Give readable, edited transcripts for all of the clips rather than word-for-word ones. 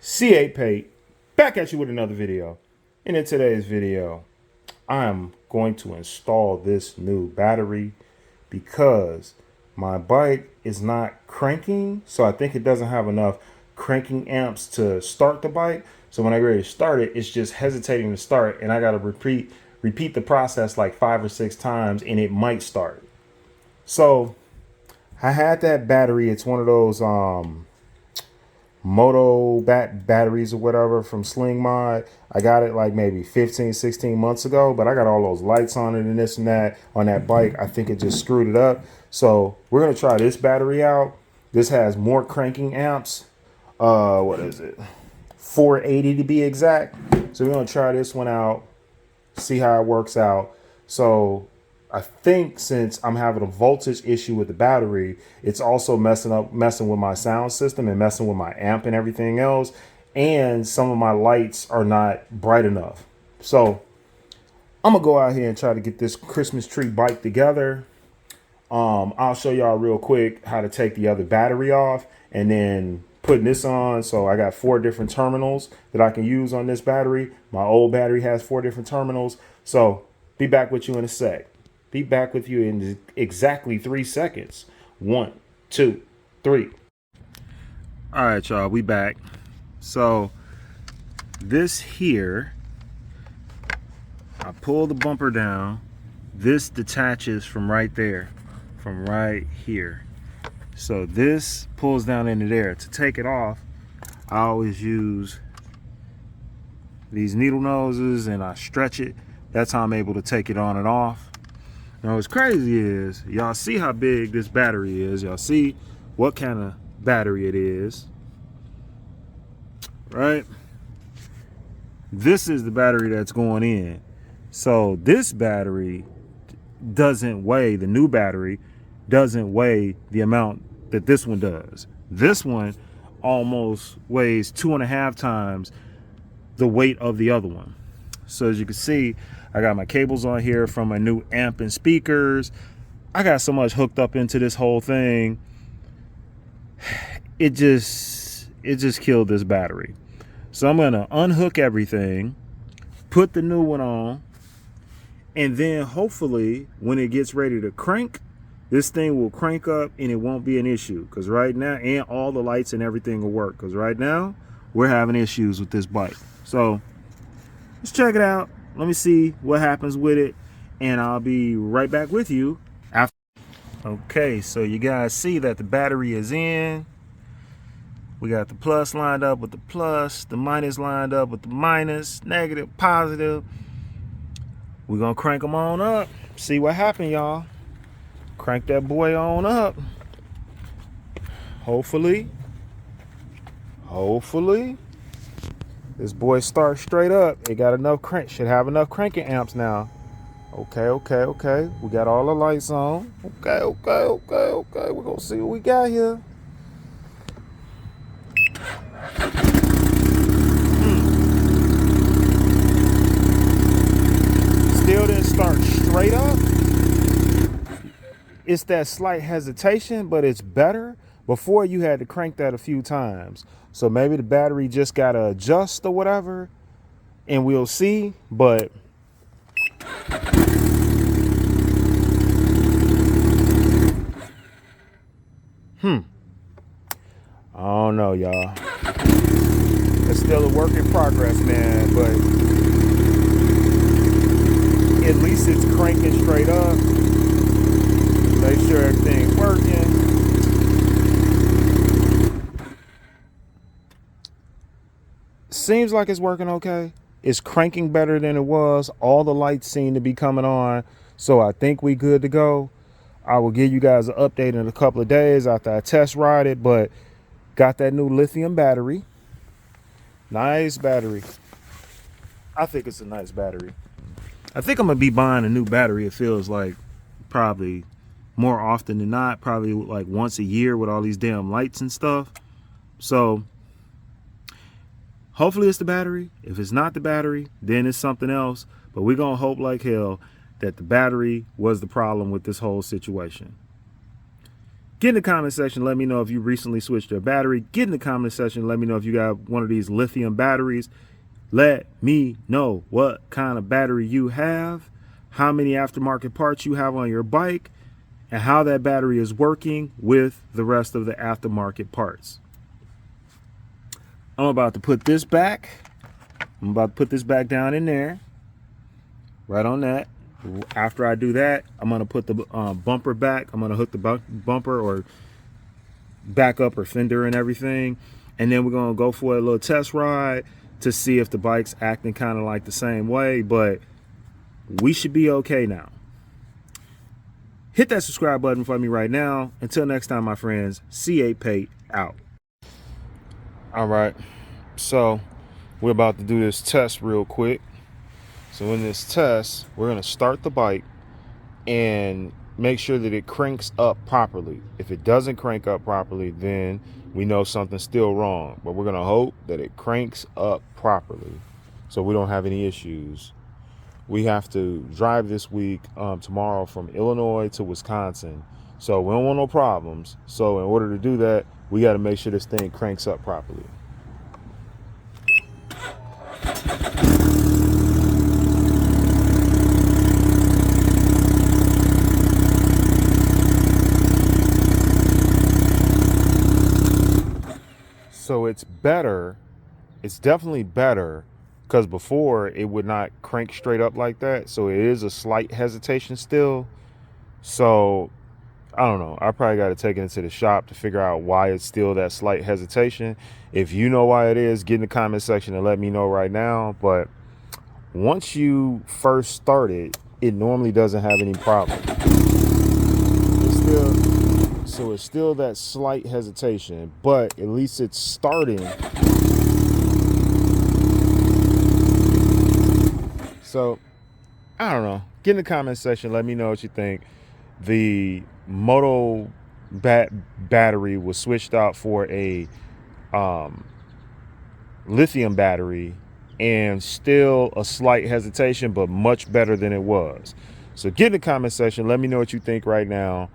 C8 Pate, back at you with another video. And in today's video, I am going to install this new battery because my bike is not cranking. So I think it doesn't have enough cranking amps to start the bike. So when I ready to start it, it's just hesitating to start. And I got to repeat the process like 5 or 6 times and it might start. So I had that battery. It's one of those moto batteries or whatever from slingmod. I got it like maybe 15-16 months ago, but I got all those lights on it and this and that on that bike. I think it just screwed it up. So we're gonna try this battery out. This has more cranking amps. What is it, 480 to be exact? So we're gonna try this one out, see how it works out. So I think since I'm having a voltage issue with the battery, it's also messing with my sound system and messing with my amp and everything else. And some of my lights are not bright enough. So I'm gonna go out here and try to get this Christmas tree bike together. I'll show y'all real quick how to take the other battery off and then putting this on. So I got 4 different terminals that I can use on this battery. My old battery has 4 different terminals. So be back with you in a sec. Be back with you in exactly 3 seconds. 1, 2, 3. All right, y'all, we back. So this here, I pull the bumper down. This detaches from right there, from right here. So this pulls down into there. To take it off, I always use these needle noses and I stretch it. That's how I'm able to take it on and off. Now what's crazy is, y'all see how big this battery is. Y'all see what kind of battery it is, right? This is the battery that's going in. So this battery doesn't weigh, the new battery doesn't weigh the amount that this one does. This one almost weighs 2.5 times the weight of the other one. So as you can see, I got my cables on here from my new amp and speakers. I got so much hooked up into this whole thing. It just killed this battery. So I'm gonna unhook everything, put the new one on, and then hopefully when it gets ready to crank, this thing will crank up and it won't be an issue. Because right now, and all the lights and everything will work. Because right now, we're having issues with this bike. So let's check it out. Let me see what happens with it, and I'll be right back with you after. Okay, so you guys see that the battery is in. We got the plus lined up with the plus, the minus lined up with the minus, negative, positive. We're gonna crank them on up, see what happened, y'all. Crank that boy on up. Hopefully this boy starts straight up. It got enough crank, should have enough cranking amps now. Okay. We got all the lights on. Okay. We're gonna see what we got here. Still didn't start straight up. It's that slight hesitation, but it's better. Before you had to crank that a few times. So maybe the battery just gotta adjust or whatever, and we'll see. But I don't know, y'all. It's still a work in progress, man, but at least it's cranking straight up. Make sure everything's working. Seems like it's working okay. It's cranking better than it was. All the lights seem to be coming on. So I think we good to go. I will give you guys an update in a couple of days after I test ride it, but got that new lithium battery. Nice battery. I think it's a nice battery. I think I'm gonna be buying a new battery. It feels like probably more often than not, probably like once a year with all these damn lights and stuff. So hopefully it's the battery. If it's not the battery, then it's something else. But we're gonna hope like hell that the battery was the problem with this whole situation. Get in the comment section. Let me know if you recently switched your battery. Get in the comment section. Let me know if you got one of these lithium batteries. Let me know what kind of battery you have, how many aftermarket parts you have on your bike, and how that battery is working with the rest of the aftermarket parts. I'm about to put this back. I'm about to put this back down in there. Right on that. After I do that, I'm going to put the bumper back. I'm going to hook the bumper or backup or fender and everything. And then we're going to go for a little test ride to see if the bike's acting kind of like the same way. But we should be okay now. Hit that subscribe button for me right now. Until next time, my friends, C8 Pate out. All right. So we're about to do this test real quick. So in this test, we're going to start the bike and make sure that it cranks up properly. If it doesn't crank up properly, then we know something's still wrong. But we're going to hope that it cranks up properly so we don't have any issues. We have to drive this week, tomorrow, from Illinois to Wisconsin. So we don't want no problems. So in order to do that, we got to make sure this thing cranks up properly. So it's better, it's definitely better, because before it would not crank straight up like that. So it is a slight hesitation still. So I don't know. I probably got to take it into the shop to figure out why it's still that slight hesitation. If you know why it is, get in the comment section and let me know right now. But once you first start it, it normally doesn't have any problem. So it's still that slight hesitation, but at least it's starting. So I don't know. Get in the comment section. Let me know what you think. The Moto battery was switched out for a lithium battery, and still a slight hesitation, but much better than it was. So get in the comment section. Let me know what you think right now.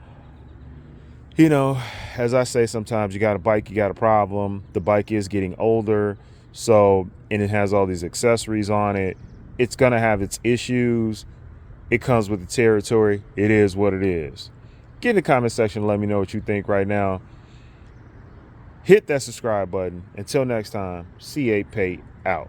You know, as I say, sometimes you got a bike, you got a problem. The bike is getting older, so, and it has all these accessories on it. It's going to have its issues. It comes with the territory. It is what it is. Get in the comment section. Let me know what you think right now. Hit that subscribe button. Until next time, C8 Pate out.